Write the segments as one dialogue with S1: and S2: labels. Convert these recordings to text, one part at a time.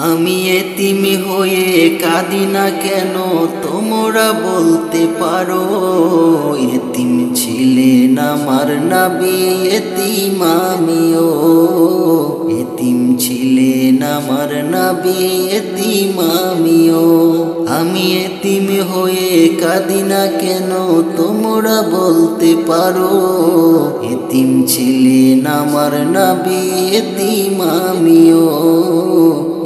S1: আমি এতিম হয়ে কাঁদি না কেন তোমরা বলতে পারো। এতিম ছিলেন আমার নবী এতিম আমিও। এতিম ছিলেন আমার নবী এতিম আমিও। আমি এতিম হয়ে কাঁদি না কেন তোমরা বলতে পারো। এতিম ছিলেন আমার নবী এতিম আমিও।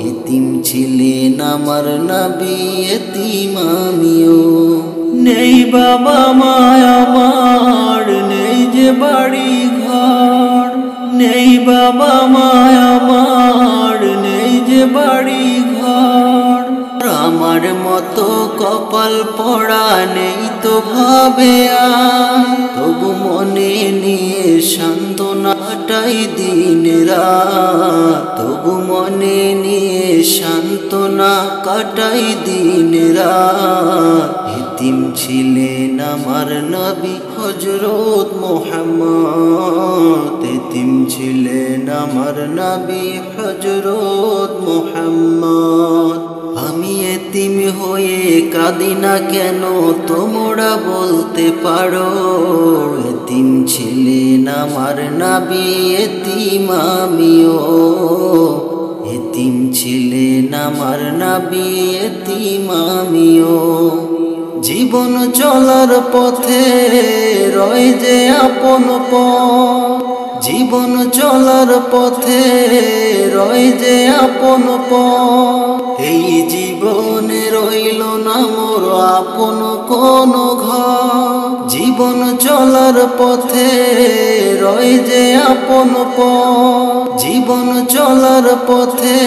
S1: এতিম ছিলেন আমার নবী এতিম আমিও। নেই বাবা মা আমার, নেই যে বাড়ি ঘর। নেই বাবা মা আমার, নেই যে বাড়ি ঘর। আমার মতো কপাল পড়া নেই তো ভাবে আর। তবু মনে নিয়ে সান্ত্বনাটাই দিন রাত। তবু মনে নিয়ে সান্ত্বনা কাটাই দিন রাত। এতিম ছিলেন আমার নবী হযরত মুহাম্মদ। এতিম ছিলেন আমার নবী হযরত মুহাম্মদ। আমি এতিম হয়ে কাঁদি না কেন তোমরা বলতে পারো। এতিম ছিলেন আমার নবী এতিম আমিও। এতিম ছিলেন আমার নবী এতিম আমিও। জীবন চলার পথে রয় যে আপন পথ। জীবন চলার পথে রয় যে আপন পথ। এই জীবনে রইল না মোর আপন কোন ঘর। জীবন চলার পথে রয় যে আপন পথ। জীবন চলার পথে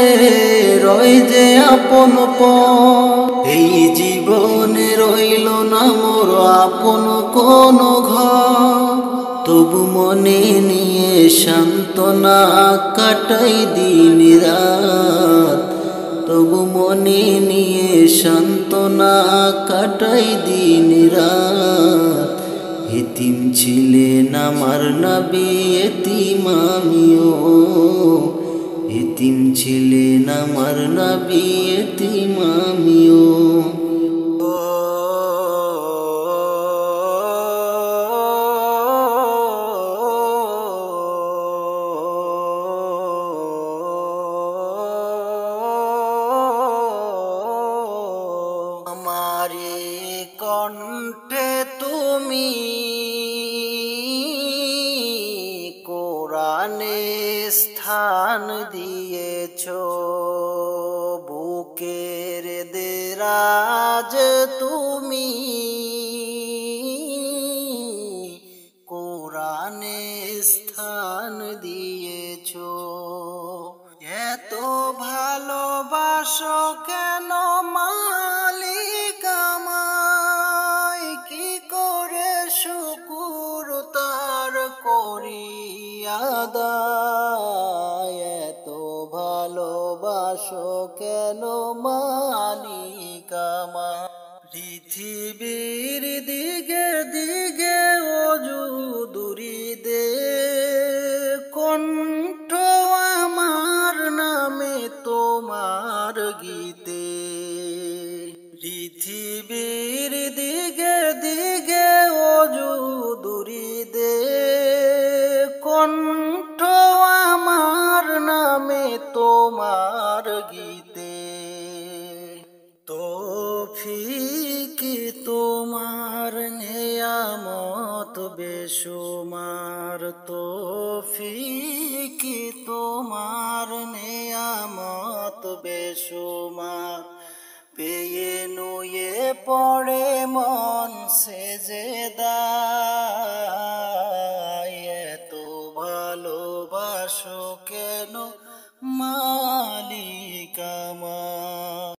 S1: রয় যে আপন পথ। এই জীবনে রইল না মোর আপন কোন ঘর। তবু মনে নিয়ে সান্ত্বনা কাটাই দিন রাত। তবু মনে নিয়ে সান্ত্বনা কাটাই দিন রাত। এতিম ছিলেন আমার নবী এতিম আমিও। এতিম ছিলেন আমার নবী এতিম আমিও। আমারে কণ্ঠে তুমি কোরআনে স্থান দিয়েছো। বুকের দেরাজ তুমি কোরআনে স্থান দিয়েছো। এত ভালোবাসো কেন মালিক আমায়। কি করে শুকুর তার করি আদায়। এত ভালোবাসো কেন মালিক আমায়। পৃথিবীর দিকে দিকে ওজু দুরিদে কণ্ঠ আমার নামে তোমার গীতে। পৃথিবীর দিকে দিকে ওজু দুরিদে কণ্ঠ আমার নামে তোমার গীতে। তৌফিক তোমার নেয়ামত বেশুমার। তৌফিক তোমার নেয়ামত বেশুমার। পেয়ে নুয়ে পড়ে মন সেজদায়।